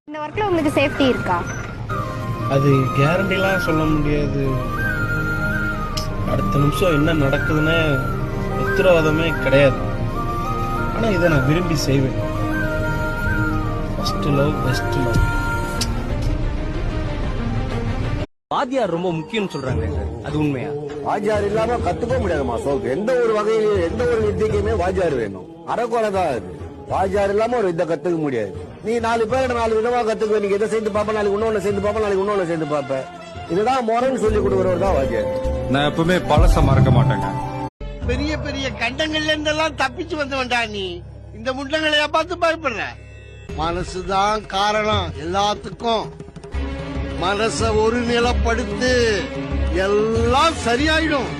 இந்த ஒர்க்ல உங்களுக்கு சேஃப்டி இருக்கா? அது கேரண்டிலாம் சொல்ல முடியாது. அடுத்த நிமிஷம் என்ன நடக்குதுன்னு உத்தரவாதமே கிடையாது. ஆனால் இதை நான் விரும்பி செய்வேன். First love best love. வாத்தியார் ரொம்ப முக்கியம்னு சொல்றாங்க, அது உண்மையா? வாத்தியார் இல்லாம கத்துக்க முடியாதுமா சோக்கு. எந்த ஒரு வகையிலும் எந்த ஒரு வித்தைக்குமே வாத்தியார் வேணும். அறக்குறை தான் அது. வாத்தியார் இல்லாம ஒரு வித்தை கத்துக்க முடியாது. நீ 4 பேர் 4 விதமா கத்துக்குவ. நீங்க எதை சேர்ந்து பாப்ப, நாளைக்கு இன்னொன்னு சேர்ந்து பாப்ப, நாளைக்கு இன்னொன்னு சேர்ந்து பாப்ப. இதுதான் முறைன்னு சொல்லி கொடுக்குறவர் தான் வாத்தியார். நான் எப்பவுமே பழச மறக்க மாட்டேங்க. பெரிய பெரிய கண்டங்கள்ல இருந்தெல்லாம் தப்பிச்சு வந்தவன்டா நீ. இந்த முண்டங்களையா பார்த்து பயப்படுற? மனசுதான் காரணம் எல்லாத்துக்கும். மனச ஒரு நிலப்படுத்து, எல்லாம் சரியாயிடும்.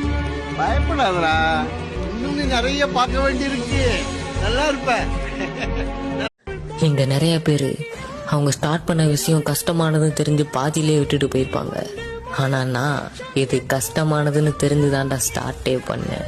பயப்படாதடா, இன்னும் நீ நிறைய பார்க்க வேண்டியிருக்கு. நல்லா இருப்ப. இங்க நிறைய பேரு அவங்க ஸ்டார்ட் பண்ண விஷயம் கஷ்டமானதுன்னு தெரிஞ்சு பாதியிலே விட்டுட்டு போயிருப்பாங்க. ஆனா நான் இது கஷ்டமானதுன்னு தெரிஞ்சுதான்டா ஸ்டார்ட்டே பண்ணேன்.